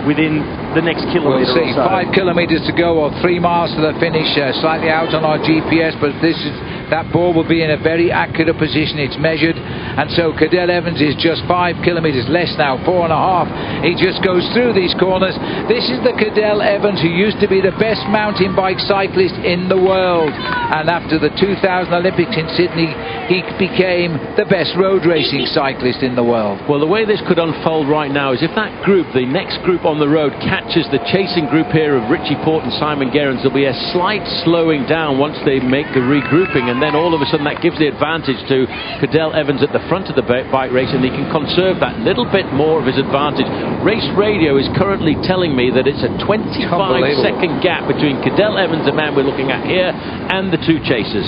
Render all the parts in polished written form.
within the next kilometre. We'll see. or so. 5 kilometres to go, or 3 miles to the finish. Slightly out on our GPS, but that ball will be in a very accurate position. It's measured, and so Cadel Evans is just 5 kilometres less now, 4.5. He just goes through these corners. This is the Cadel Evans who used to be the best mountain bike cyclist in the world, and after the 2000 Olympics in Sydney, he became the best road racing cyclist in the world. Well, the way this could unfold right now is if that group, the next group on the road, catches the chasing group here of Richie Porte and Simon Gerrans, there'll be a slight slowing down once they make the regrouping, and then all of a sudden that gives the advantage to Cadel Evans at the front of the bike race, and he can conserve that little bit more of his advantage. Race radio is currently telling me that it's a 25-second gap between Cadel Evans, the man we're looking at here, and the two chasers.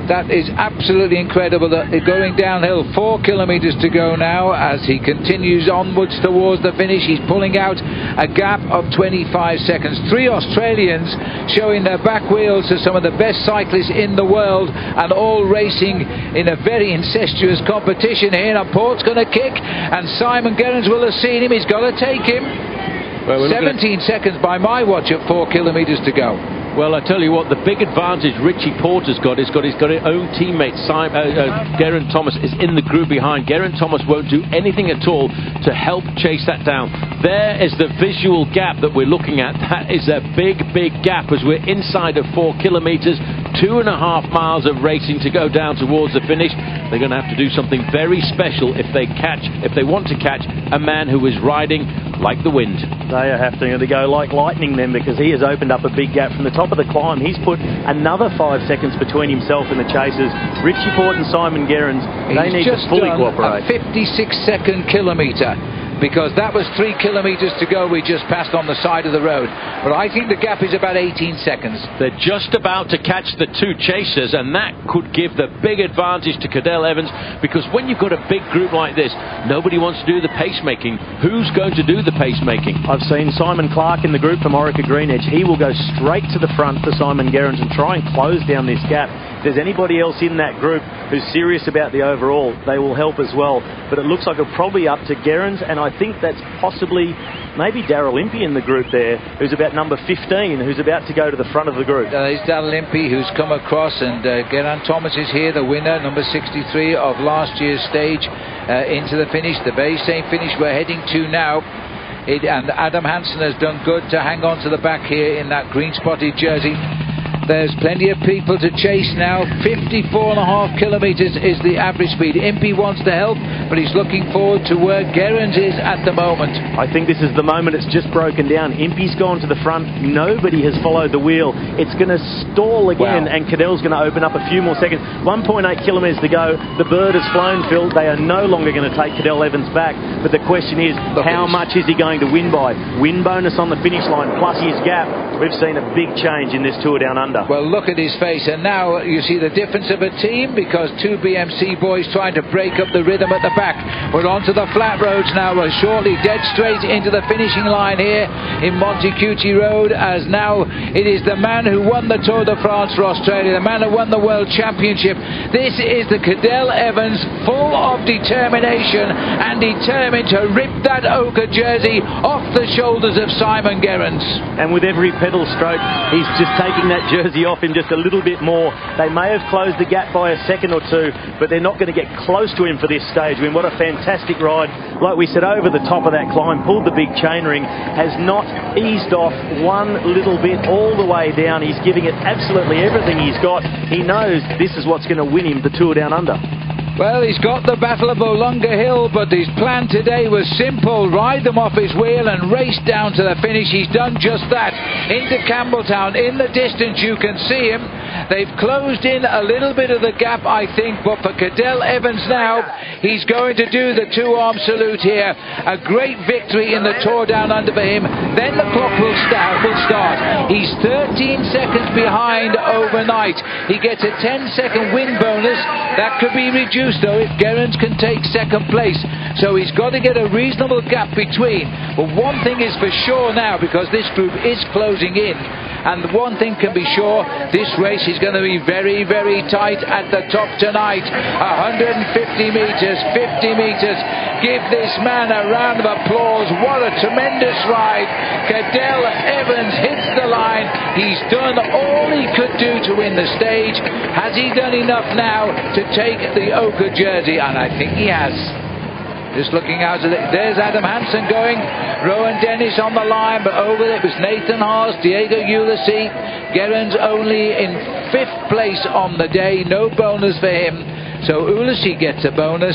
That is absolutely incredible. Going downhill, 4 kilometres to go now as he continues onwards towards the finish. He's pulling out a gap of 25 seconds. 3 Australians showing their back wheels to some of the best cyclists in the world, and all racing in a very incestuous competition here. Now Port's going to kick, and Simon Gerrans will have seen him. He's got to take him. Well, 17 seconds by my watch at 4 kilometres to go. Well, I tell you what, the big advantage Richie Porte has got is he's got his own teammate. Geraint Thomas is in the group behind. Geraint Thomas won't do anything at all to help chase that down. There is the visual gap that we're looking at. That is a big, big gap as we're inside of 4 kilometres, 2.5 miles of racing to go down towards the finish. They're going to have to do something very special if they want to catch a man who is riding like the wind. They are having to go like lightning then, because he has opened up a big gap from the top of the climb. He's put another 5 seconds between himself and the chasers. Richie Porte and Simon Gerrans, they need to fully cooperate. A 56-second kilometre, because that was 3 kilometres to go. We just passed on the side of the road, but I think the gap is about 18 seconds. They're just about to catch the two chasers, and that could give the big advantage to Cadel Evans, because when you've got a big group like this, nobody wants to do the pacemaking. Who's going to do the pacemaking? I've seen Simon Clark in the group from Orica-GreenEdge. He will go straight to the front for Simon Gerrans and try and close down this gap. If there's anybody else in that group who's serious about the overall, they will help as well. But it looks like it'll probably up to Gerrans, and I think that's possibly maybe Daryl Impey in the group there, who's about number 15, who's about to go to the front of the group. There's Daryl Impey who's come across, and Geraint Thomas is here, the winner, number 63 of last year's stage, into the finish, the very same finish we're heading to now. And Adam Hansen has done good to hang on to the back here in that green spotted jersey. There's plenty of people to chase now. 54.5 kilometres is the average speed. Impey wants to help, but he's looking forward to where Gerrans is at the moment. I think this is the moment it's just broken down. Impey's gone to the front. Nobody has followed the wheel. It's going to stall again, and Cadel's going to open up a few more seconds. 1.8 kilometres to go. The bird has flown, Phil. They are no longer going to take Cadel Evans back. But the question is, how much is he going to win by? Win bonus on the finish line, plus his gap. We've seen a big change in this Tour Down Under. Well, look at his face, and now you see the difference of a team, because 2 BMC boys trying to break up the rhythm at the back. We're onto the flat roads now. We're shortly dead straight into the finishing line here in Montecucci Road, as now it is the man who won the Tour de France for Australia, the man who won the World Championship. This is the Cadel Evans, full of determination and determined to rip that ochre jersey off the shoulders of Simon Gerrans. And with every pedal stroke, he's just taking that jersey off him just a little bit more. They may have closed the gap by a second or two, but they're not going to get close to him for this stage. I mean, what a fantastic ride. Like we said, over the top of that climb, pulled the big chainring, has not eased off one little bit all the way down. He's giving it absolutely everything he's got. He knows this is what's going to win him the Tour Down Under. Well, he's got the Battle of Olunga Hill, but his plan today was simple. Ride them off his wheel and race down to the finish. He's done just that. Into Campbelltown. In the distance, you can see him. They've closed in a little bit of the gap, I think, but for Cadel Evans now, he's going to do the two-arm salute here. A great victory in the Tour Down Under for him. Then the clock will start. He's 13 seconds behind overnight. He gets a 10-second win bonus. That could be reduced, though, if Gerrans can take second place. So he's got to get a reasonable gap between. But one thing is for sure now, because this group is closing in, and one thing can be sure, this race is going to be very, very tight at the top tonight. 150 metres, 50 metres. Give this man a round of applause. What a tremendous ride. Cadell Evans hits the line. He's done all he could do to win the stage. Has he done enough now to take the ochre jersey? And I think he has. Just looking out at it, there's Adam Hansen going, Rowan Dennis on the line, but over it was Nathan Haas, Diego Ulysses. Gerrans only in 5th place on the day, no bonus for him. So Ulysses gets a bonus.